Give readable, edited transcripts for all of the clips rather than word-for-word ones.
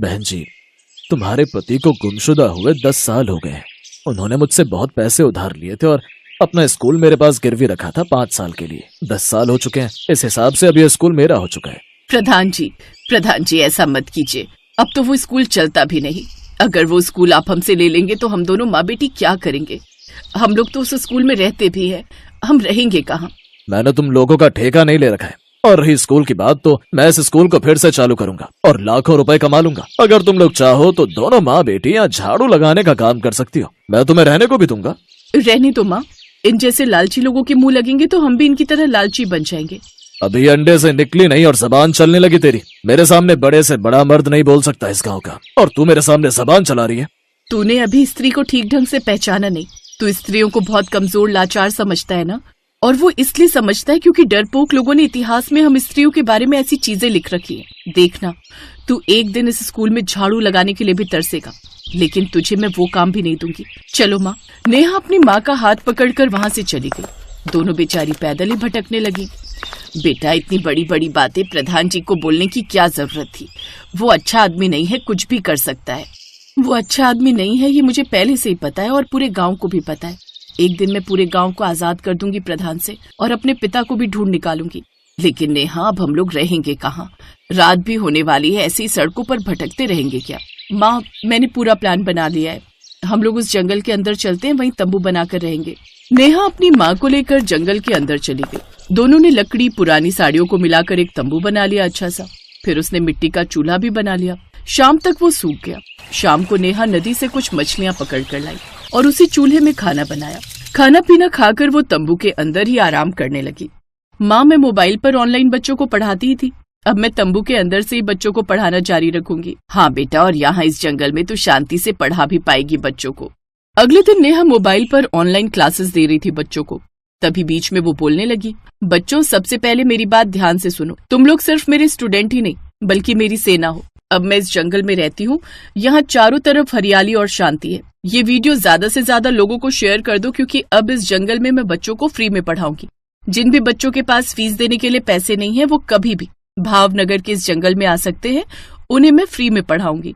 बहन जी, तुम्हारे पति को गुमशुदा हुए 10 साल हो गए हैं। उन्होंने मुझसे बहुत पैसे उधार लिए थे और अपना स्कूल मेरे पास गिरवी रखा था 5 साल के लिए। 10 साल हो चुके हैं। इस हिसाब से अब यह स्कूल मेरा हो चुका है। प्रधान जी ऐसा मत कीजिए। अब तो वो स्कूल चलता भी नहीं। अगर वो स्कूल आप हमसे ले लेंगे तो हम दोनों माँ बेटी क्या करेंगे? हम लोग तो उस स्कूल में रहते भी हैं, हम रहेंगे कहाँ? मैंने तुम लोगों का ठेका नहीं ले रखा है। और रही स्कूल की बात, तो मैं इस स्कूल को फिर से चालू करूंगा और लाखों रुपए कमा लूंगा। अगर तुम लोग चाहो तो दोनों माँ बेटी यहाँ झाड़ू लगाने का काम कर सकती हो। मैं तुम्हें रहने को भी दूंगा। रहने तो माँ, इन जैसे लालची लोगों के मुंह लगेंगे तो हम भी इनकी तरह लालची बन जाएंगे। अभी अंडे से निकली नहीं और जबान चलने लगी तेरी। मेरे सामने बड़े से बड़ा मर्द नहीं बोल सकता इस गाँव का, और तू मेरे सामने जबान चला रही है। तूने अभी स्त्री को ठीक ढंग से पहचाना नहीं। तू स्त्रियों को बहुत कमजोर लाचार समझता है ना, और वो इसलिए समझता है क्योंकि डरपोक लोगों ने इतिहास में हम स्त्रियों के बारे में ऐसी चीजें लिख रखी है। देखना, तू एक दिन इस स्कूल में झाड़ू लगाने के लिए भी तरसेगा, लेकिन तुझे मैं वो काम भी नहीं दूंगी। चलो माँ। नेहा अपनी माँ का हाथ पकड़कर वहाँ से चली गई। दोनों बेचारी पैदल ही भटकने लगी। बेटा, इतनी बड़ी बड़ी बातें प्रधान जी को बोलने की क्या जरूरत थी? वो अच्छा आदमी नहीं है, कुछ भी कर सकता है। वो अच्छा आदमी नहीं है, ये मुझे पहले से ही पता है और पूरे गांव को भी पता है। एक दिन मैं पूरे गांव को आजाद कर दूंगी प्रधान से, और अपने पिता को भी ढूंढ निकालूंगी। लेकिन नेहा, अब हम लोग रहेंगे कहाँ? रात भी होने वाली है, ऐसी सड़कों पर भटकते रहेंगे क्या? माँ, मैंने पूरा प्लान बना लिया है। हम लोग उस जंगल के अंदर चलते हैं, वहीं तंबू बनाकर रहेंगे। नेहा अपनी माँ को लेकर जंगल के अंदर चली गई। दोनों ने लकड़ी पुरानी साड़ियों को मिलाकर एक तंबू बना लिया अच्छा सा। फिर उसने मिट्टी का चूल्हा भी बना लिया। शाम तक वो सूख गया। शाम को नेहा नदी से कुछ मछलियाँ पकड़ कर लाई और उसी चूल्हे में खाना बनाया। खाना पीना खाकर वो तंबू के अंदर ही आराम करने लगी। माँ, मैं मोबाइल पर ऑनलाइन बच्चों को पढ़ाती ही थी, अब मैं तंबू के अंदर से ही बच्चों को पढ़ाना जारी रखूंगी। हाँ बेटा, और यहाँ इस जंगल में तो शांति से पढ़ा भी पाएगी बच्चों को। अगले दिन नेहा मोबाइल पर ऑनलाइन क्लासेस दे रही थी बच्चों को। तभी बीच में वो बोलने लगी, बच्चों, सबसे पहले मेरी बात ध्यान से सुनो। तुम लोग सिर्फ मेरे स्टूडेंट ही नहीं बल्कि मेरी सेना हो। अब मैं इस जंगल में रहती हूँ, यहाँ चारों तरफ हरियाली और शांति है। ये वीडियो ज्यादा से ज्यादा लोगों को शेयर कर दो, क्योंकि अब इस जंगल में मैं बच्चों को फ्री में पढ़ाऊंगी। जिन भी बच्चों के पास फीस देने के लिए पैसे नहीं है, वो कभी भी भावनगर के इस जंगल में आ सकते हैं। उन्हें मैं फ्री में पढ़ाऊंगी।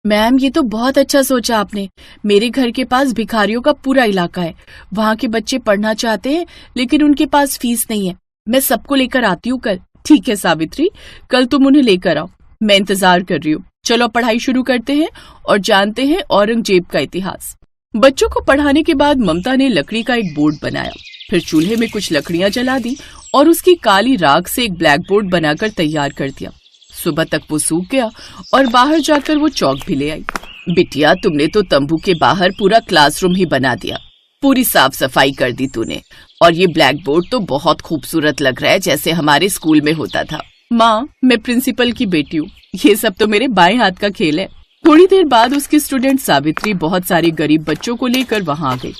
मैम, ये तो बहुत अच्छा सोचा आपने। मेरे घर के पास भिखारियों का पूरा इलाका है। वहाँ के बच्चे पढ़ना चाहते हैं, लेकिन उनके पास फीस नहीं है। मैं सबको लेकर आती हूँ कल। ठीक है सावित्री, कल तुम उन्हें लेकर आओ। मैं इंतजार कर रही हूँ। चलो पढ़ाई शुरू करते हैं और जानते हैं औरंगजेब का इतिहास। बच्चों को पढ़ाने के बाद ममता ने लकड़ी का एक बोर्ड बनाया। फिर चूल्हे में कुछ लकड़ियां जला दी और उसकी काली राख से एक ब्लैक बोर्ड बनाकर तैयार कर दिया। सुबह तक वो सूख गया और बाहर जाकर वो चौक भी ले आई। बिटिया, तुमने तो तंबू के बाहर पूरा क्लासरूम ही बना दिया। पूरी साफ सफाई कर दी तूने। और ये ब्लैक बोर्ड तो बहुत खूबसूरत लग रहा है, जैसे हमारे स्कूल में होता था। माँ, मैं प्रिंसिपल की बेटी हूँ। ये सब तो मेरे बाएं हाथ का खेल है। थोड़ी देर बाद उसकी स्टूडेंट सावित्री बहुत सारे गरीब बच्चों को लेकर वहाँ आ गई।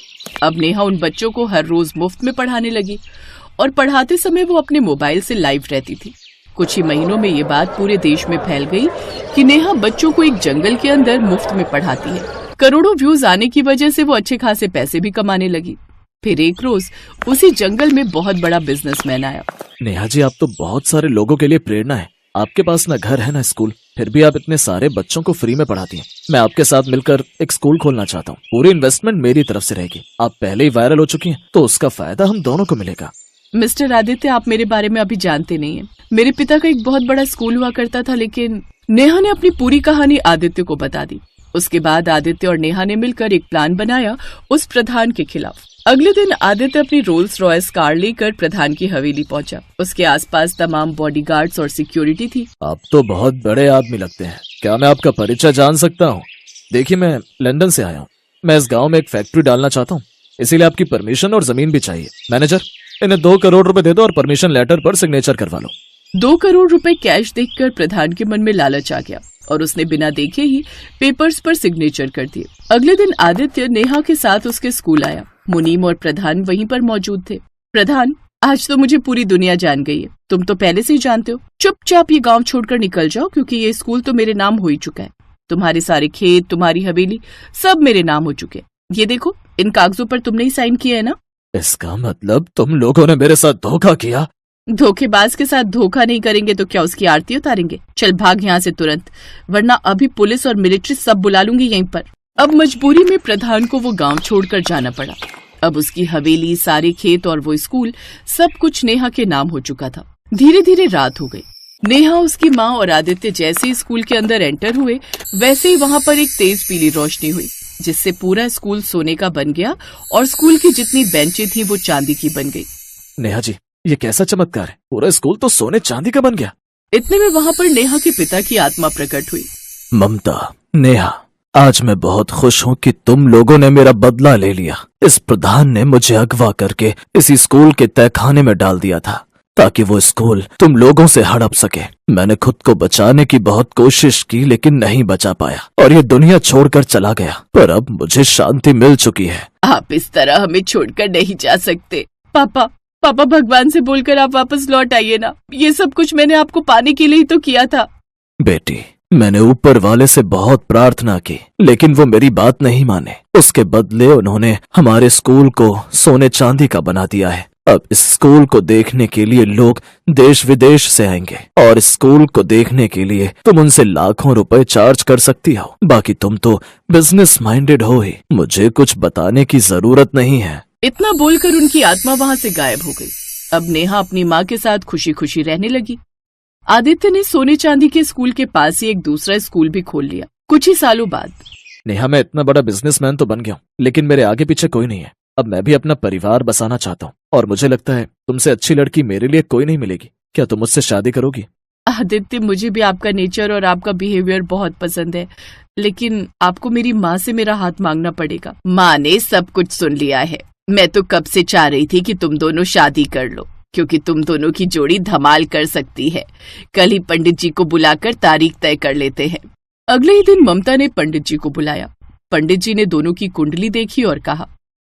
अब नेहा उन बच्चों को हर रोज मुफ्त में पढ़ाने लगी और पढ़ाते समय वो अपने मोबाइल से लाइव रहती थी। कुछ ही महीनों में ये बात पूरे देश में फैल गई कि नेहा बच्चों को एक जंगल के अंदर मुफ्त में पढ़ाती है। करोड़ों व्यूज आने की वजह से वो अच्छे खासे पैसे भी कमाने लगी। फिर एक रोज उसी जंगल में बहुत बड़ा बिजनेसमैन आया। नेहा जी, आप तो बहुत सारे लोगों के लिए प्रेरणा है। आपके पास ना घर है ना स्कूल, फिर भी आप इतने सारे बच्चों को फ्री में पढ़ाती हैं। मैं आपके साथ मिलकर एक स्कूल खोलना चाहता हूँ। पूरी इन्वेस्टमेंट मेरी तरफ से रहेगी। आप पहले ही वायरल हो चुकी हैं, तो उसका फायदा हम दोनों को मिलेगा। मिस्टर आदित्य, आप मेरे बारे में अभी जानते नहीं हैं। मेरे पिता का एक बहुत बड़ा स्कूल हुआ करता था, लेकिन नेहा ने अपनी पूरी कहानी आदित्य को बता दी। उसके बाद आदित्य और नेहा ने मिलकर एक प्लान बनाया उस प्रधान के खिलाफ। अगले दिन आदित्य अपनी रोल्स रॉयस कार लेकर प्रधान की हवेली पहुंचा। उसके आसपास तमाम बॉडीगार्ड्स और सिक्योरिटी थी। आप तो बहुत बड़े आदमी लगते हैं। क्या मैं आपका परिचय जान सकता हूँ? देखिए, मैं लंदन से आया हूँ। मैं इस गांव में एक फैक्ट्री डालना चाहता हूँ, इसीलिए आपकी परमिशन और जमीन भी चाहिए। मैनेजर, इन्हें 2 करोड़ रुपए दे दो और परमिशन लेटर पर सिग्नेचर करवा लो। 2 करोड़ रुपए कैश देखकर प्रधान के मन में लालच आ गया और उसने बिना देखे ही पेपर्स पर सिग्नेचर कर दिए। अगले दिन आदित्य नेहा के साथ उसके स्कूल आया। मुनीम और प्रधान वहीं पर मौजूद थे। प्रधान, आज तो मुझे पूरी दुनिया जान गई है। तुम तो पहले से ही जानते हो। चुपचाप ये गांव छोड़कर निकल जाओ, क्योंकि ये स्कूल तो मेरे नाम हो ही चुका है। तुम्हारे सारे खेत, तुम्हारी हवेली, सब मेरे नाम हो चुके हैं। ये देखो, इन कागजों पर तुमने ही साइन किया है ना? इसका मतलब तुम लोगों ने मेरे साथ धोखा किया। धोखेबाज के साथ धोखा नहीं करेंगे तो क्या उसकी आरती उतारेंगे? चल भाग यहाँ से तुरंत, वरना अभी पुलिस और मिलिट्री सब बुला लूंगी यहीं पर। अब मजबूरी में प्रधान को वो गांव छोड़कर जाना पड़ा। अब उसकी हवेली, सारे खेत और वो स्कूल, सब कुछ नेहा के नाम हो चुका था। धीरे धीरे रात हो गई। नेहा, उसकी माँ और आदित्य जैसे ही स्कूल के अंदर एंटर हुए, वैसे ही वहाँ पर एक तेज पीली रोशनी हुई, जिससे पूरा स्कूल सोने का बन गया और स्कूल की जितनी बेंचें थी वो चांदी की बन गई। नेहा जी, ये कैसा चमत्कार है, पूरा स्कूल तो सोने चांदी का बन गया। इतने में वहाँ पर नेहा के पिता की आत्मा प्रकट हुई। ममता, नेहा, आज मैं बहुत खुश हूँ कि तुम लोगों ने मेरा बदला ले लिया। इस प्रधान ने मुझे अगवा करके इसी स्कूल के तहखाने में डाल दिया था ताकि वो स्कूल तुम लोगों से हड़प सके। मैंने खुद को बचाने की बहुत कोशिश की लेकिन नहीं बचा पाया और ये दुनिया छोड़कर चला गया, पर अब मुझे शांति मिल चुकी है। आप इस तरह हमें छोड़कर नहीं जा सकते। पापा, पापा, भगवान से बोलकर आप वापस लौट आइए ना। ये सब कुछ मैंने आपको पाने के लिए ही तो किया था। बेटी, मैंने ऊपर वाले से बहुत प्रार्थना की लेकिन वो मेरी बात नहीं माने। उसके बदले उन्होंने हमारे स्कूल को सोने चांदी का बना दिया है। अब इस स्कूल को देखने के लिए लोग देश विदेश से आएंगे और इस स्कूल को देखने के लिए तुम उनसे लाखों रुपए चार्ज कर सकती हो। बाकी तुम तो बिजनेस माइंडेड हो ही, मुझे कुछ बताने की जरूरत नहीं है। इतना बोलकर उनकी आत्मा वहाँ से गायब हो गई। अब नेहा अपनी माँ के साथ खुशी खुशी रहने लगी। आदित्य ने सोने चांदी के स्कूल के पास ही एक दूसरा स्कूल भी खोल लिया कुछ ही सालों बाद। नेहा, मैं इतना बड़ा बिजनेसमैन तो बन गया हूँ लेकिन मेरे आगे पीछे कोई नहीं है। अब मैं भी अपना परिवार बसाना चाहता हूँ और मुझे लगता है तुमसे अच्छी लड़की मेरे लिए कोई नहीं मिलेगी। क्या तुम मुझसे शादी करोगी? आदित्य, मुझे भी आपका नेचर और आपका बिहेवियर बहुत पसंद है, लेकिन आपको मेरी माँ से मेरा हाथ मांगना पड़ेगा। माँ ने सब कुछ सुन लिया है। मैं तो कब से चाह रही थी कि तुम दोनों शादी कर लो, क्योंकि तुम दोनों की जोड़ी धमाल कर सकती है। कल ही पंडित जी को बुलाकर तारीख तय कर लेते हैं। अगले ही दिन ममता ने पंडित जी को बुलाया। पंडित जी ने दोनों की कुंडली देखी और कहा,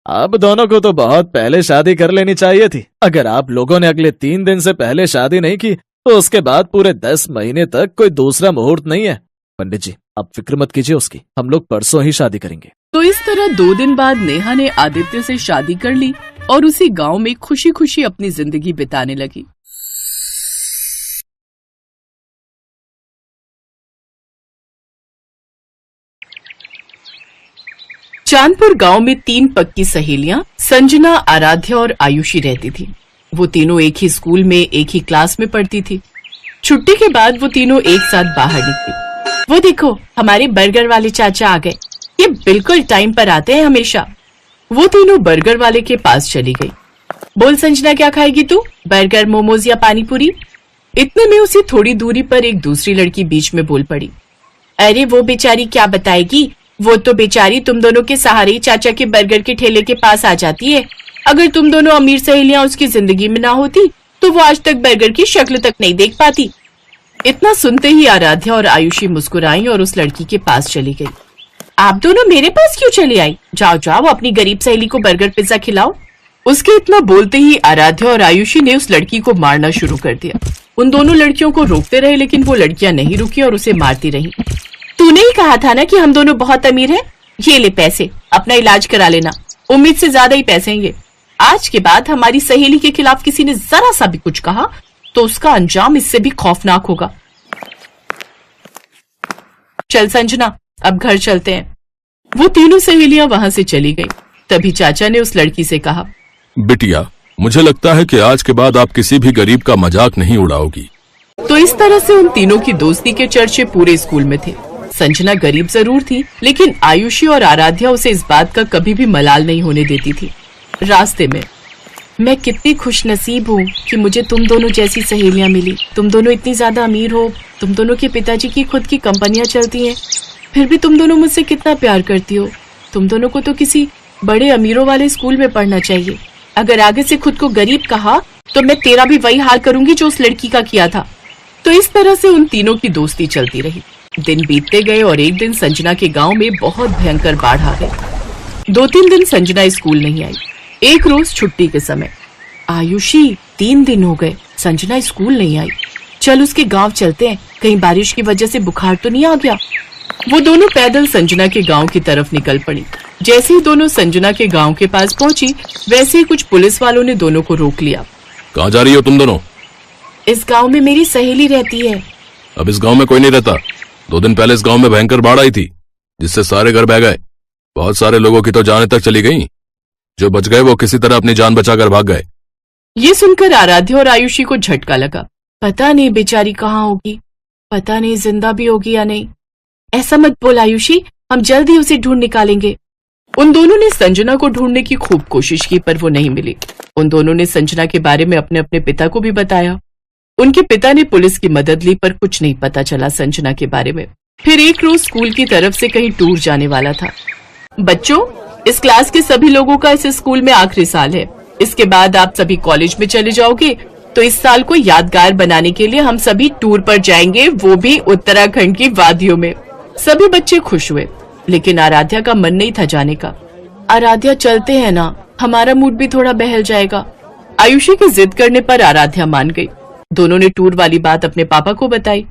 अब दोनों को तो बहुत पहले शादी कर लेनी चाहिए थी। अगर आप लोगों ने अगले 3 दिन से पहले शादी नहीं की तो उसके बाद पूरे 10 महीने तक कोई दूसरा मुहूर्त नहीं है। पंडित जी, आप फिक्र मत कीजिए उसकी, हम लोग परसों ही शादी करेंगे। तो इस तरह 2 दिन बाद नेहा ने आदित्य से शादी कर ली और उसी गांव में खुशी खुशी अपनी जिंदगी बिताने लगी। चांदपुर गांव में 3 पक्की सहेलियां संजना, आराध्या और आयुषी रहती थी। वो तीनों एक ही स्कूल में एक ही क्लास में पढ़ती थी। छुट्टी के बाद वो तीनों एक साथ बाहर निकली। वो देखो, हमारे बर्गर वाले चाचा आ गए। ये बिल्कुल टाइम पर आते हैं हमेशा। वो तीनों बर्गर वाले के पास चली गई। बोल संजना, क्या खाएगी तू? बर्गर, मोमोज या पानी पूरी? इतने में उसी थोड़ी दूरी पर एक दूसरी लड़की बीच में बोल पड़ी, अरे वो बेचारी क्या बताएगी, वो तो बेचारी तुम दोनों के सहारे ही चाचा के बर्गर के ठेले के पास आ जाती है। अगर तुम दोनों अमीर सहेलियां उसकी जिंदगी में ना होती तो वो आज तक बर्गर की शक्ल तक नहीं देख पाती। इतना सुनते ही आराध्या और आयुषी मुस्कुराई और उस लड़की के पास चली गई। आप दोनों मेरे पास क्यों चले आई? जाओ जाओ, अपनी गरीब सहेली को बर्गर पिज्जा खिलाओ। उसके इतना बोलते ही आराध्या और आयुषी ने उस लड़की को मारना शुरू कर दिया। उन दोनों लड़कियों को रोकते रहे लेकिन वो लड़कियां नहीं रुकी और उसे मारती रही। तूने ही कहा था ना कि हम दोनों बहुत अमीर हैं। ये ले पैसे, अपना इलाज करा लेना। उम्मीद से ज्यादा ही पैसे हैं ये। आज के बाद हमारी सहेली के खिलाफ किसी ने जरा सा भी कुछ कहा तो उसका अंजाम इससे भी खौफनाक होगा। चल संजना, अब घर चलते हैं। वो तीनों सहेलियां वहां से चली गई। तभी चाचा ने उस लड़की से कहा, बिटिया, मुझे लगता है कि आज के बाद आप किसी भी गरीब का मजाक नहीं उड़ाओगी। तो इस तरह से उन तीनों की दोस्ती के चर्चे पूरे स्कूल में थे। संजना गरीब जरूर थी लेकिन आयुषी और आराध्या उसे इस बात का कभी भी मलाल नहीं होने देती थी। रास्ते में, मैं कितनी खुशनसीब हूँ कि मुझे तुम दोनों जैसी सहेलियां मिली। तुम दोनों इतनी ज्यादा अमीर हो, तुम दोनों के पिताजी की खुद की कंपनियां चलती हैं, फिर भी तुम दोनों मुझसे कितना प्यार करती हो। तुम दोनों को तो किसी बड़े अमीरों वाले स्कूल में पढ़ना चाहिए। अगर आगे से खुद को गरीब कहा तो मैं तेरा भी वही हाल करूंगी जो उस लड़की का किया था। तो इस तरह से उन तीनों की दोस्ती चलती रही। दिन बीतते गए और एक दिन संजना के गांव में बहुत भयंकर बाढ़ आ गई। 2-3 दिन संजना स्कूल नहीं आई। एक रोज छुट्टी के समय, आयुषी 3 दिन हो गए संजना स्कूल नहीं आई, चल उसके गांव चलते हैं, कहीं बारिश की वजह से बुखार तो नहीं आ गया। वो दोनों पैदल संजना के गांव की तरफ निकल पड़ी। जैसे ही दोनों संजना के गांव के पास पहुंची वैसे ही कुछ पुलिस वालों ने दोनों को रोक लिया। कहाँ जा रही हो तुम दोनों? इस गांव में मेरी सहेली रहती है। अब इस गांव में कोई नहीं रहता। 2 दिन पहले इस गांव में भयंकर बाढ़ आई थी, जिससे सारे घर बह गए। बहुत सारे लोगों की तो जानें तक चली गई। जो बच गए वो किसी तरह अपनी जान बचाकर भाग गए। ये सुनकर आराध्या और आयुषी को झटका लगा। पता नहीं बेचारी कहाँ होगी, पता नहीं जिंदा भी होगी या नहीं। ऐसा मत बोल आयुषी, हम जल्द ही उसे ढूंढ निकालेंगे। उन दोनों ने संजना को ढूंढने की खूब कोशिश की, पर वो नहीं मिली। उन दोनों ने संजना के बारे में अपने अपने पिता को भी बताया। उनके पिता ने पुलिस की मदद ली, पर कुछ नहीं पता चला संजना के बारे में। फिर एक रोज स्कूल की तरफ से कहीं टूर जाने वाला था। बच्चों, इस क्लास के सभी लोगों का इस स्कूल में आखिरी साल है। इसके बाद आप सभी कॉलेज में चले जाओगे, तो इस साल को यादगार बनाने के लिए हम सभी टूर पर जाएंगे, वो भी उत्तराखंड की वादियों में। सभी बच्चे खुश हुए, लेकिन आराध्या का मन नहीं था जाने का। आराध्या चलते हैं ना, हमारा मूड भी थोड़ा बहल जाएगा। आयुषी की जिद करने पर आराध्या मान गई। दोनों ने टूर वाली बात अपने पापा को बताई।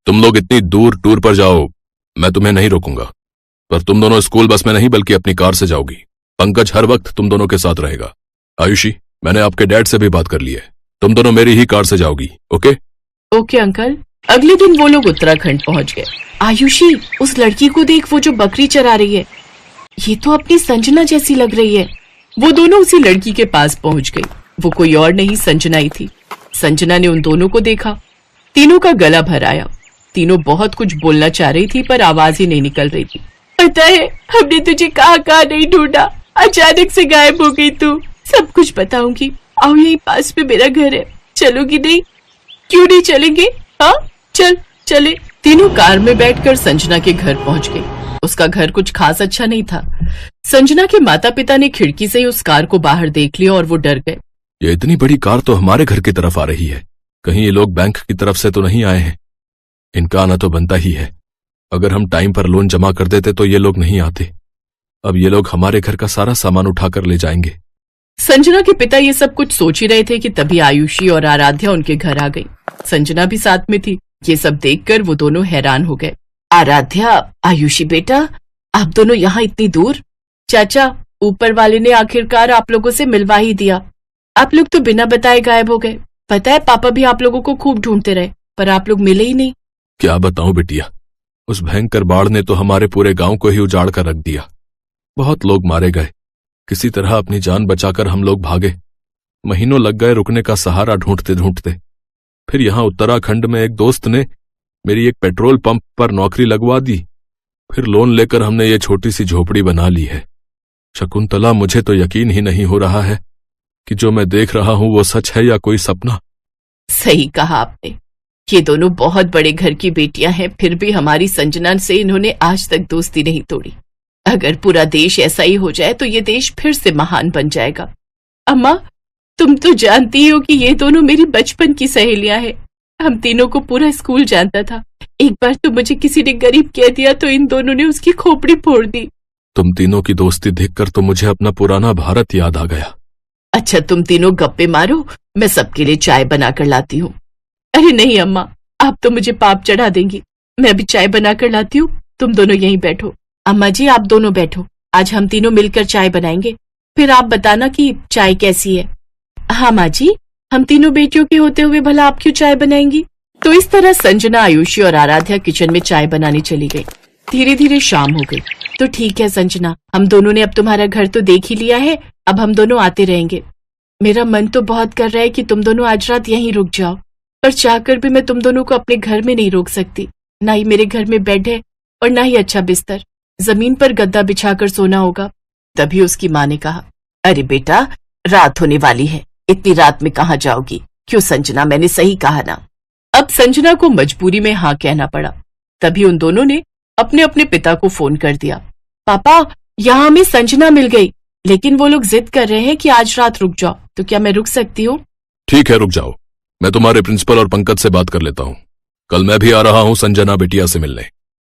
तुम लोग इतनी दूर टूर पर जाओ, मैं तुम्हें नहीं रोकूंगा, पर तुम दोनों स्कूल बस में नहीं बल्कि अपनी कार से जाओगी। पंकज हर वक्त तुम दोनों के साथ रहेगा। आयुषी, मैंने आपके डैड से भी बात कर ली है, तुम दोनों मेरी ही कार से जाओगी। Okay okay uncle. अगले दिन वो लोग उत्तराखंड पहुंच गए। आयुषी, उस लड़की को देख, वो जो बकरी चरा रही है, ये तो अपनी संजना जैसी लग रही है। वो दोनों उसी लड़की के पास पहुंच गई। वो कोई और नहीं, संजना ही थी। संजना ने उन दोनों को देखा, तीनों का गला भर आया। तीनों बहुत कुछ बोलना चाह रही थी, पर आवाज ही नहीं निकल रही थी। पता है, हमने तुझे कहाँ कहाँ नहीं ढूंढा, अचानक से गायब हो गई तू। सब कुछ बताऊंगी, आओ यही पास में मेरा घर है, चलोगी नहीं? क्यों नहीं चलेंगे? हाँ चल चले। तीनों कार में बैठकर संजना के घर पहुंच गए। उसका घर कुछ खास अच्छा नहीं था। संजना के माता पिता ने खिड़की से ही उस कार को बाहर देख लिया और वो डर गए। ये इतनी बड़ी कार तो हमारे घर की तरफ आ रही है, कहीं ये लोग बैंक की तरफ से तो नहीं आए हैं? इनका आना तो बनता ही है। अगर हम टाइम पर लोन जमा कर देते तो ये लोग नहीं आते। अब ये लोग हमारे घर का सारा सामान उठाकर ले जाएंगे। संजना के पिता ये सब कुछ सोच ही रहे थे कि तभी आयुषी और आराध्या उनके घर आ गई। संजना भी साथ में थी। ये सब देखकर वो दोनों हैरान हो गए। आराध्या, आयुषी बेटा, आप दोनों यहाँ इतनी दूर? चाचा, ऊपर वाले ने आखिरकार आप लोगों से मिलवा ही दिया। आप लोग तो बिना बताए गायब हो गए। पता है, पापा भी आप लोगों को खूब ढूंढते रहे, पर आप लोग मिले ही नहीं। क्या बताऊं बिटिया, उस भयंकर बाढ़ ने तो हमारे पूरे गांव को ही उजाड़ कर रख दिया। बहुत लोग मारे गए। किसी तरह अपनी जान बचाकर हम लोग भागे। महीनों लग गए रुकने का सहारा ढूंढते ढूंढते। फिर यहाँ उत्तराखंड में एक दोस्त ने मेरी एक पेट्रोल पंप पर नौकरी लगवा दी। फिर लोन लेकर हमने ये छोटी सी झोपड़ी बना ली है। शकुंतला, मुझे तो यकीन ही नहीं हो रहा है कि जो मैं देख रहा हूं वो सच है या कोई सपना। सही कहा आपने। ये दोनों बहुत बड़े घर की बेटियां हैं, फिर भी हमारी संजना से इन्होंने आज तक दोस्ती नहीं तोड़ी। अगर पूरा देश ऐसा ही हो जाए तो ये देश फिर से महान बन जाएगा। अम्मा, तुम तो जानती हो कि ये दोनों मेरी बचपन की सहेलियां हैं। हम तीनों को पूरा स्कूल जानता था। एक बार तो मुझे किसी ने गरीब कह दिया तो इन दोनों ने उसकी खोपड़ी फोड़ दी। तुम तीनों की दोस्ती देखकर तो मुझे अपना पुराना भारत याद आ गया। अच्छा, तुम तीनों गप्पे मारो, मैं सबके लिए चाय बनाकर लाती हूँ। अरे नहीं अम्मा, आप तो मुझे पाप चढ़ा देंगी। मैं अभी चाय बनाकर लाती हूँ, तुम दोनों यहीं बैठो। अम्मा जी, आप दोनों बैठो, आज हम तीनों मिलकर चाय बनाएंगे, फिर आप बताना कि चाय कैसी है। हाँ माँ जी, हम तीनों बेटियों के होते हुए भला आप क्यों चाय बनाएंगी? तो इस तरह संजना, आयुषी और आराध्या किचन में चाय बनाने चली गई। धीरे धीरे शाम हो गई। तो ठीक है संजना, हम दोनों ने अब तुम्हारा घर तो देख ही लिया है, अब हम दोनों आते रहेंगे। मेरा मन तो बहुत कर रहा है कि तुम दोनों आज रात यहीं रुक जाओ, पर चाहकर भी मैं तुम दोनों को अपने घर में नहीं रोक सकती। ना ही मेरे घर में बेड है और ना ही अच्छा बिस्तर, जमीन पर गद्दा बिछाकर सोना होगा। तभी उसकी माँ ने कहा, अरे बेटा, रात होने वाली है, इतनी रात में कहाँ जाओगी? क्यों संजना, मैंने सही कहा ना? अब संजना को मजबूरी में हाँ कहना पड़ा। तभी उन दोनों ने अपने अपने पिता को फोन कर दिया। पापा, यहाँ हमें संजना मिल गई, लेकिन वो लोग जिद कर रहे हैं कि आज रात रुक जाओ, तो क्या मैं रुक सकती हूँ? ठीक है, रुक जाओ। मैं तुम्हारे प्रिंसिपल और पंकज से बात कर लेता हूँ। कल मैं भी आ रहा हूँ संजना बिटिया से मिलने।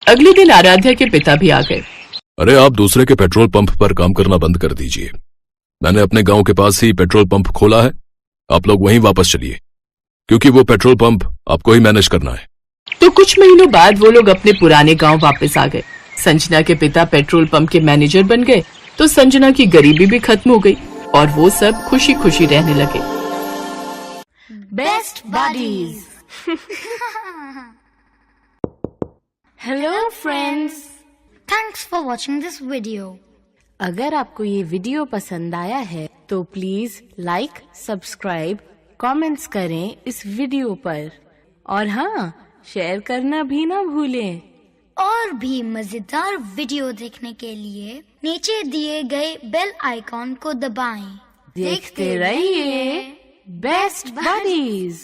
अगले दिन आराध्या के पिता भी आ गए। अरे, आप दूसरे के पेट्रोल पंप पर काम करना बंद कर दीजिए। मैंने अपने गांव के पास ही पेट्रोल पंप खोला है, आप लोग वहीं वापस चलिए, क्योंकि वो पेट्रोल पंप आपको ही मैनेज करना है। तो कुछ महीनों बाद वो लोग अपने पुराने गांव वापस आ गए। संजना के पिता पेट्रोल पंप के मैनेजर बन गए, तो संजना की गरीबी भी खत्म हो गई और वो सब खुशी खुशी रहने लगे। Best Buddies. Hello friends. Thanks for watching this video. अगर आपको ये वीडियो पसंद आया है तो प्लीज लाइक, सब्सक्राइब, कमेंट्स करें इस वीडियो पर और हाँ, शेयर करना भी ना भूलें। और भी मजेदार वीडियो देखने के लिए नीचे दिए गए बेल आइकॉन को दबाएं। देखते रहिए बेस्ट बडीज।